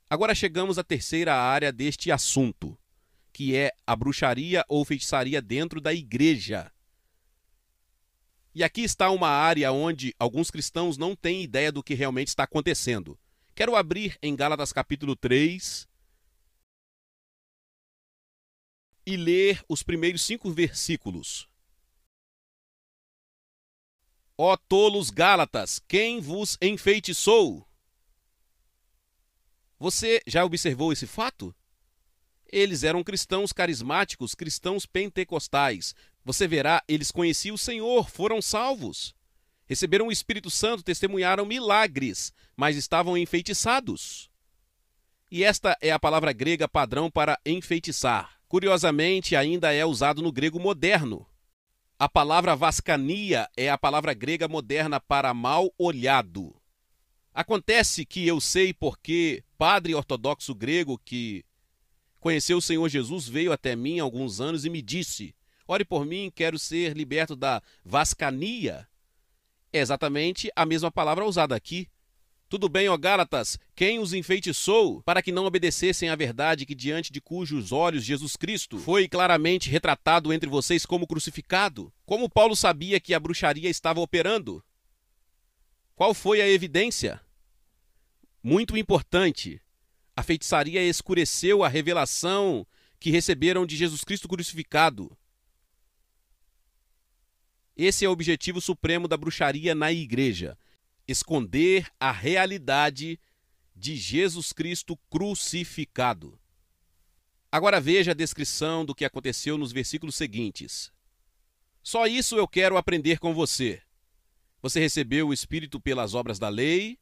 Agora chegamos à terceira área deste assunto, que é a bruxaria ou feitiçaria dentro da igreja. E aqui está uma área onde alguns cristãos não têm ideia do que realmente está acontecendo. Quero abrir em Gálatas capítulo 3 e ler os primeiros 5 versículos. Ó tolos Gálatas, quem vos enfeitiçou? Você já observou esse fato? Eles eram cristãos carismáticos, cristãos pentecostais. Você verá, eles conheciam o Senhor, foram salvos. Receberam o Espírito Santo, testemunharam milagres, mas estavam enfeitiçados. E esta é a palavra grega padrão para enfeitiçar. Curiosamente, ainda é usado no grego moderno. A palavra vascania é a palavra grega moderna para mal olhado. Acontece que eu sei porque padre ortodoxo grego que conheceu o Senhor Jesus veio até mim há alguns anos e me disse: ore por mim, quero ser liberto da vascania. É exatamente a mesma palavra usada aqui. Tudo bem, ó Gálatas, quem os enfeitiçou para que não obedecessem à verdade que diante de cujos olhos Jesus Cristo foi claramente retratado entre vocês como crucificado? Como Paulo sabia que a bruxaria estava operando? Qual foi a evidência? Muito importante. A feitiçaria escureceu a revelação que receberam de Jesus Cristo crucificado. Esse é o objetivo supremo da bruxaria na igreja: esconder a realidade de Jesus Cristo crucificado. Agora veja a descrição do que aconteceu nos versículos seguintes. Só isso eu quero aprender com você. Você recebeu o Espírito pelas obras da lei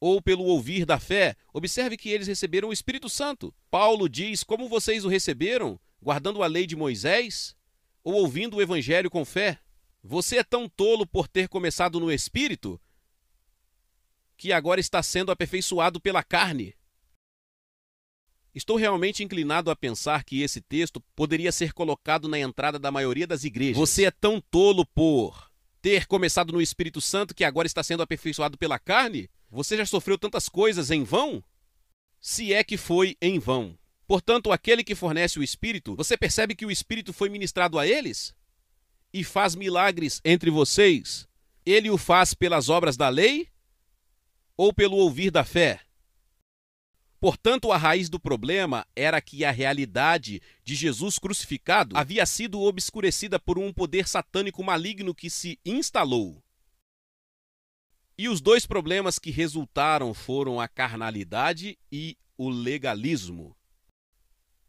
ou pelo ouvir da fé? Observe que eles receberam o Espírito Santo. Paulo diz: como vocês o receberam? Guardando a lei de Moisés? Ou ouvindo o Evangelho com fé? Você é tão tolo por ter começado no Espírito que agora está sendo aperfeiçoado pela carne. Estou realmente inclinado a pensar que esse texto poderia ser colocado na entrada da maioria das igrejas. Você é tão tolo por ter começado no Espírito Santo que agora está sendo aperfeiçoado pela carne? Você já sofreu tantas coisas em vão? Se é que foi em vão. Portanto, aquele que fornece o Espírito, você percebe que o Espírito foi ministrado a eles? E faz milagres entre vocês? Ele o faz pelas obras da lei ou pelo ouvir da fé? Portanto, a raiz do problema era que a realidade de Jesus crucificado havia sido obscurecida por um poder satânico maligno que se instalou. E os dois problemas que resultaram foram a carnalidade e o legalismo.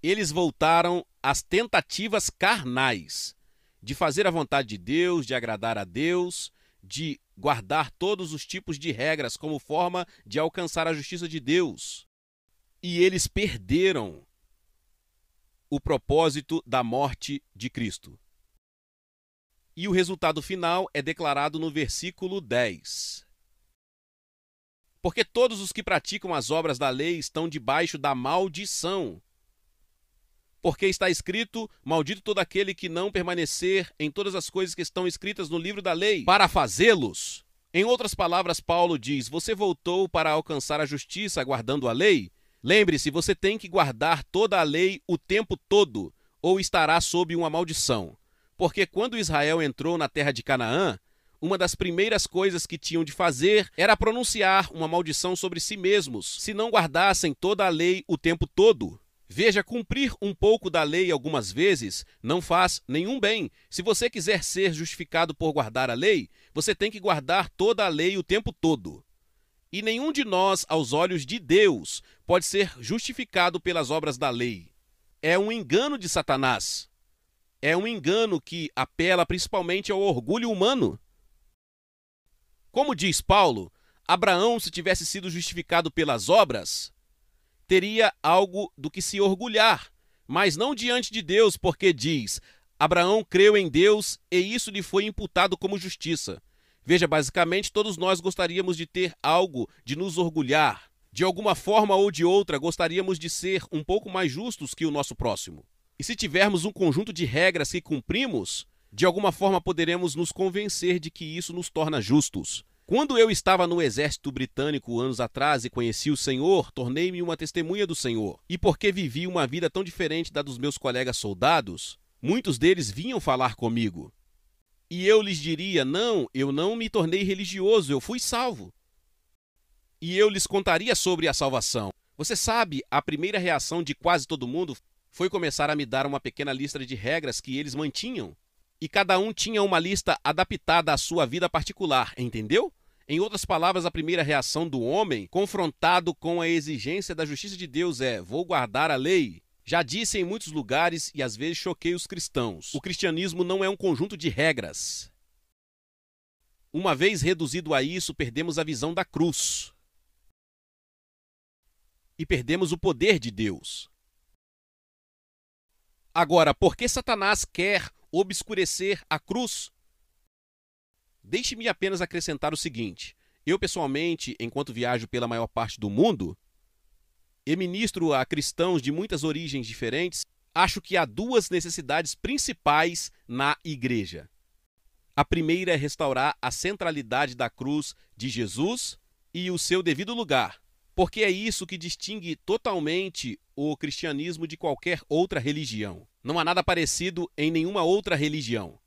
Eles voltaram às tentativas carnais de fazer a vontade de Deus, de agradar a Deus, de guardar todos os tipos de regras como forma de alcançar a justiça de Deus. E eles perderam o propósito da morte de Cristo. E o resultado final é declarado no versículo 10. Porque todos os que praticam as obras da lei estão debaixo da maldição. Porque está escrito: maldito todo aquele que não permanecer em todas as coisas que estão escritas no livro da lei, para fazê-los. Em outras palavras, Paulo diz: você voltou para alcançar a justiça guardando a lei? Lembre-se, você tem que guardar toda a lei o tempo todo, ou estará sob uma maldição. Porque quando Israel entrou na terra de Canaã, uma das primeiras coisas que tinham de fazer era pronunciar uma maldição sobre si mesmos, se não guardassem toda a lei o tempo todo. Veja, cumprir um pouco da lei algumas vezes não faz nenhum bem. Se você quiser ser justificado por guardar a lei, você tem que guardar toda a lei o tempo todo. E nenhum de nós, aos olhos de Deus, pode ser justificado pelas obras da lei. É um engano de Satanás. É um engano que apela principalmente ao orgulho humano. Como diz Paulo, Abraão, se tivesse sido justificado pelas obras, teria algo do que se orgulhar, mas não diante de Deus, porque diz: Abraão creu em Deus e isso lhe foi imputado como justiça. Veja, basicamente, todos nós gostaríamos de ter algo de nos orgulhar. De alguma forma ou de outra, gostaríamos de ser um pouco mais justos que o nosso próximo. E se tivermos um conjunto de regras que cumprimos, de alguma forma poderemos nos convencer de que isso nos torna justos. Quando eu estava no exército britânico anos atrás e conheci o Senhor, tornei-me uma testemunha do Senhor. E porque vivi uma vida tão diferente da dos meus colegas soldados, muitos deles vinham falar comigo. E eu lhes diria, não, eu não me tornei religioso, eu fui salvo. E eu lhes contaria sobre a salvação. Você sabe, a primeira reação de quase todo mundo foi começar a me dar uma pequena lista de regras que eles mantinham. E cada um tinha uma lista adaptada à sua vida particular, entendeu? Em outras palavras, a primeira reação do homem, confrontado com a exigência da justiça de Deus, é: vou guardar a lei. Já disse em muitos lugares e às vezes choquei os cristãos. O cristianismo não é um conjunto de regras. Uma vez reduzido a isso, perdemos a visão da cruz. E perdemos o poder de Deus. Agora, por que Satanás quer obscurecer a cruz? Deixe-me apenas acrescentar o seguinte. Eu, pessoalmente, enquanto viajo pela maior parte do mundo e ministro a cristãos de muitas origens diferentes, acho que há duas necessidades principais na igreja. A primeira é restaurar a centralidade da cruz de Jesus e o seu devido lugar, porque é isso que distingue totalmente o cristianismo de qualquer outra religião. Não há nada parecido em nenhuma outra religião.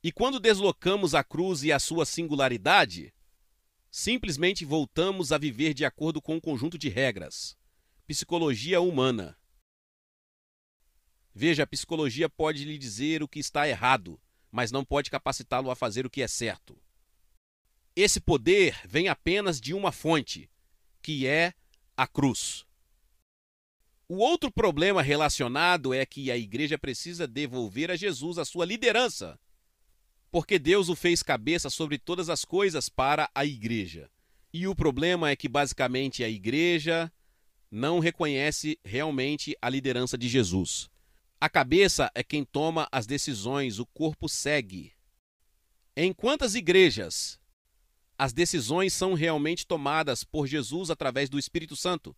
E quando deslocamos a cruz e a sua singularidade, simplesmente voltamos a viver de acordo com um conjunto de regras. Psicologia humana. Veja, a psicologia pode lhe dizer o que está errado, mas não pode capacitá-lo a fazer o que é certo. Esse poder vem apenas de uma fonte, que é a cruz. O outro problema relacionado é que a igreja precisa devolver a Jesus a sua liderança, porque Deus o fez cabeça sobre todas as coisas para a igreja. E o problema é que, basicamente, a igreja não reconhece realmente a liderança de Jesus. A cabeça é quem toma as decisões, o corpo segue. Em quantas igrejas as decisões são realmente tomadas por Jesus através do Espírito Santo?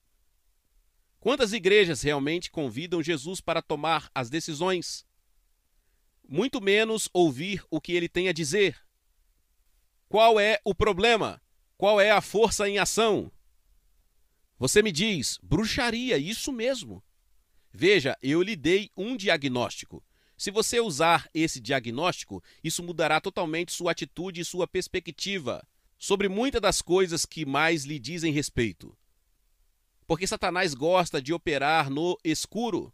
Quantas igrejas realmente convidam Jesus para tomar as decisões? Muito menos ouvir o que ele tem a dizer. Qual é o problema? Qual é a força em ação? Você me diz, bruxaria, isso mesmo. Veja, eu lhe dei um diagnóstico. Se você usar esse diagnóstico, isso mudará totalmente sua atitude e sua perspectiva sobre muitas das coisas que mais lhe dizem respeito. Porque Satanás gosta de operar no escuro.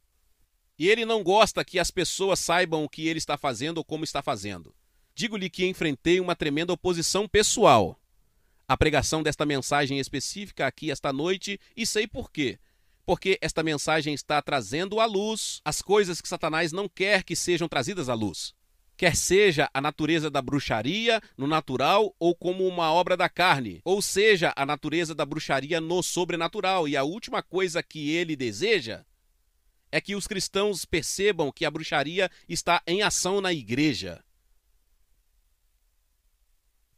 E ele não gosta que as pessoas saibam o que ele está fazendo ou como está fazendo. Digo-lhe que enfrentei uma tremenda oposição pessoal à pregação desta mensagem específica aqui esta noite, e sei por quê. Porque esta mensagem está trazendo à luz as coisas que Satanás não quer que sejam trazidas à luz. Quer seja a natureza da bruxaria no natural ou como uma obra da carne, ou seja, a natureza da bruxaria no sobrenatural. E a última coisa que ele deseja é que os cristãos percebam que a bruxaria está em ação na igreja.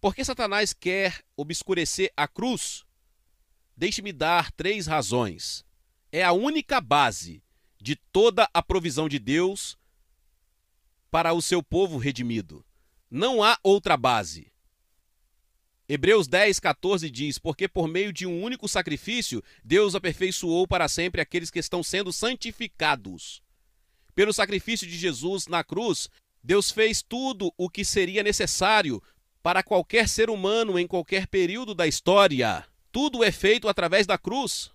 Por que Satanás quer obscurecer a cruz? Deixe-me dar 3 razões. É a única base de toda a provisão de Deus para o seu povo redimido. Não há outra base. Hebreus 10:14 diz: porque por meio de um único sacrifício, Deus aperfeiçoou para sempre aqueles que estão sendo santificados. Pelo sacrifício de Jesus na cruz, Deus fez tudo o que seria necessário para qualquer ser humano em qualquer período da história. Tudo é feito através da cruz.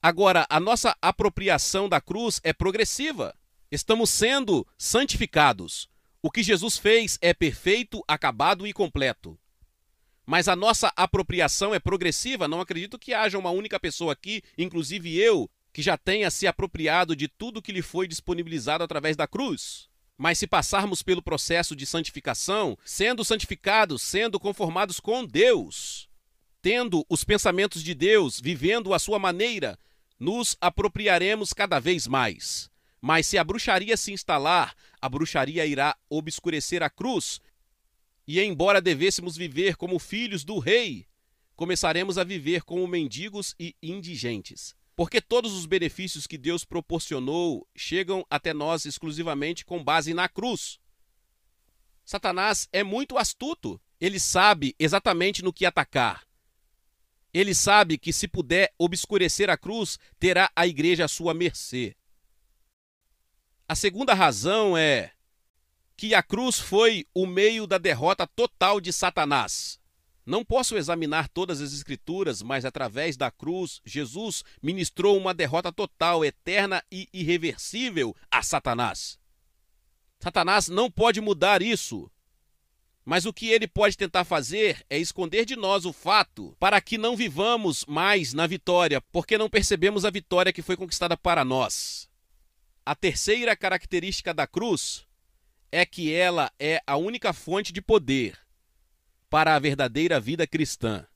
Agora, a nossa apropriação da cruz é progressiva. Estamos sendo santificados. O que Jesus fez é perfeito, acabado e completo. Mas a nossa apropriação é progressiva. Não acredito que haja uma única pessoa aqui, inclusive eu, que já tenha se apropriado de tudo que lhe foi disponibilizado através da cruz. Mas se passarmos pelo processo de santificação, sendo santificados, sendo conformados com Deus, tendo os pensamentos de Deus, vivendo a sua maneira, nos apropriaremos cada vez mais. Mas se a bruxaria se instalar, a bruxaria irá obscurecer a cruz. E embora devêssemos viver como filhos do rei, começaremos a viver como mendigos e indigentes. Porque todos os benefícios que Deus proporcionou chegam até nós exclusivamente com base na cruz. Satanás é muito astuto. Ele sabe exatamente no que atacar. Ele sabe que se puder obscurecer a cruz, terá a igreja à sua mercê. A segunda razão é que a cruz foi o meio da derrota total de Satanás. Não posso examinar todas as escrituras, mas através da cruz, Jesus ministrou uma derrota total, eterna e irreversível a Satanás. Satanás não pode mudar isso. Mas o que ele pode tentar fazer é esconder de nós o fato para que não vivamos mais na vitória, porque não percebemos a vitória que foi conquistada para nós. A terceira característica da cruz é que ela é a única fonte de poder para a verdadeira vida cristã.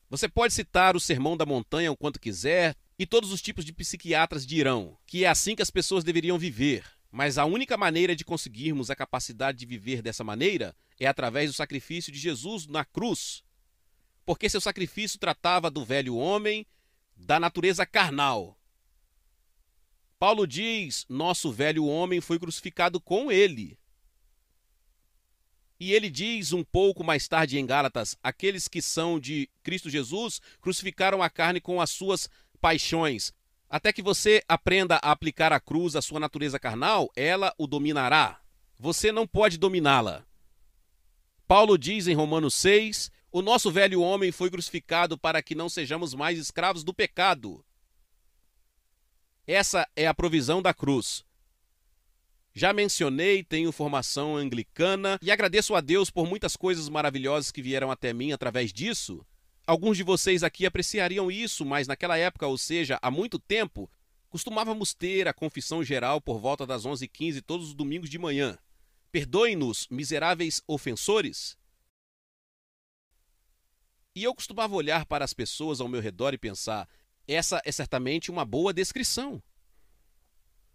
Você pode citar o Sermão da Montanha o quanto quiser, e todos os tipos de psiquiatras dirão que é assim que as pessoas deveriam viver. Mas a única maneira de conseguirmos a capacidade de viver dessa maneira é através do sacrifício de Jesus na cruz. Porque seu sacrifício tratava do velho homem, da natureza carnal. Paulo diz, nosso velho homem foi crucificado com ele. E ele diz um pouco mais tarde em Gálatas, aqueles que são de Cristo Jesus crucificaram a carne com as suas paixões. Até que você aprenda a aplicar a cruz à sua natureza carnal, ela o dominará. Você não pode dominá-la. Paulo diz em Romanos 6, o nosso velho homem foi crucificado para que não sejamos mais escravos do pecado. Essa é a provisão da cruz. Já mencionei, tenho formação anglicana e agradeço a Deus por muitas coisas maravilhosas que vieram até mim através disso. Alguns de vocês aqui apreciariam isso, mas naquela época, ou seja, há muito tempo, costumávamos ter a confissão geral por volta das 11h15 todos os domingos de manhã. Perdoem-nos, miseráveis ofensores. E eu costumava olhar para as pessoas ao meu redor e pensar, essa é certamente uma boa descrição.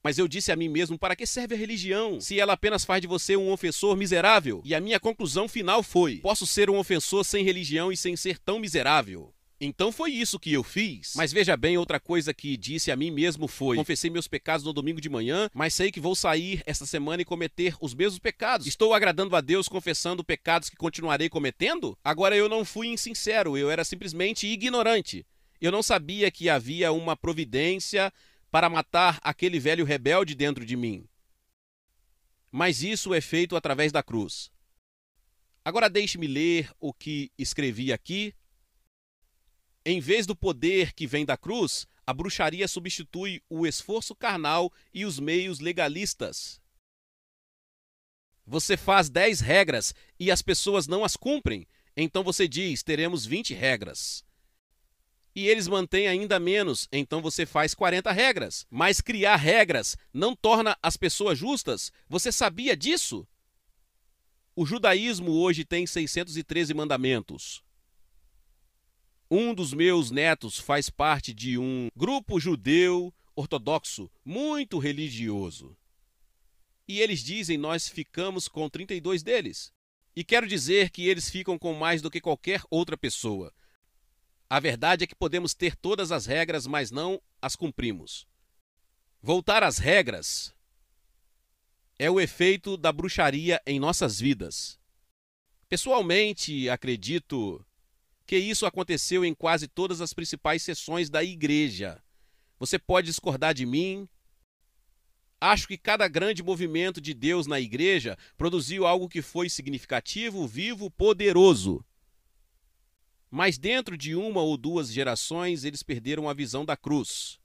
Mas eu disse a mim mesmo, para que serve a religião, se ela apenas faz de você um ofensor miserável? E a minha conclusão final foi, posso ser um ofensor sem religião e sem ser tão miserável. Então foi isso que eu fiz. Mas veja bem, outra coisa que disse a mim mesmo foi, confessei meus pecados no domingo de manhã, mas sei que vou sair esta semana e cometer os mesmos pecados. Estou agradando a Deus confessando pecados que continuarei cometendo? Agora eu não fui insincero, eu era simplesmente ignorante. Eu não sabia que havia uma providência para matar aquele velho rebelde dentro de mim. Mas isso é feito através da cruz. Agora deixe-me ler o que escrevi aqui. Em vez do poder que vem da cruz, a bruxaria substitui o esforço carnal e os meios legalistas. Você faz 10 regras e as pessoas não as cumprem, então você diz, teremos 20 regras. E eles mantêm ainda menos, então você faz 40 regras. Mas criar regras não torna as pessoas justas? Você sabia disso? O judaísmo hoje tem 613 mandamentos. Um dos meus netos faz parte de um grupo judeu ortodoxo, muito religioso. E eles dizem, nós ficamos com 32 deles. E quero dizer que eles ficam com mais do que qualquer outra pessoa. A verdade é que podemos ter todas as regras, mas não as cumprimos. Voltar às regras é o efeito da bruxaria em nossas vidas. Pessoalmente, acredito que isso aconteceu em quase todas as principais sessões da igreja. Você pode discordar de mim. Acho que cada grande movimento de Deus na igreja produziu algo que foi significativo, vivo, poderoso. Mas dentro de uma ou duas gerações, eles perderam a visão da cruz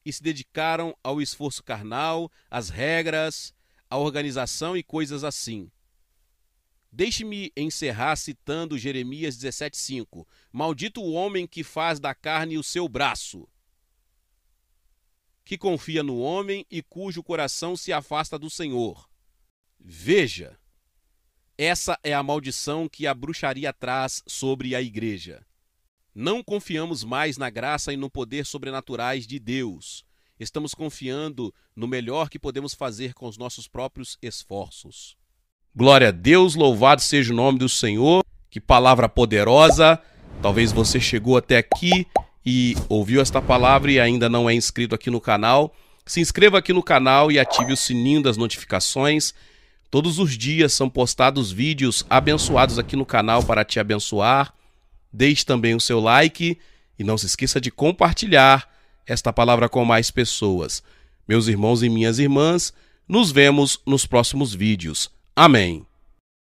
e se dedicaram ao esforço carnal, às regras, à organização e coisas assim. Deixe-me encerrar citando Jeremias 17:5. Maldito o homem que faz da carne o seu braço, que confia no homem e cujo coração se afasta do Senhor. Veja, essa é a maldição que a bruxaria traz sobre a igreja. Não confiamos mais na graça e no poder sobrenaturais de Deus. Estamos confiando no melhor que podemos fazer com os nossos próprios esforços. Glória a Deus, louvado seja o nome do Senhor. Que palavra poderosa. Talvez você chegou até aqui e ouviu esta palavra e ainda não é inscrito aqui no canal. Se inscreva aqui no canal e ative o sininho das notificações Todos os dias são postados vídeos abençoados aqui no canal para te abençoar. Deixe também o seu like e não se esqueça de compartilhar esta palavra com mais pessoas. Meus irmãos e minhas irmãs, nos vemos nos próximos vídeos. Amém.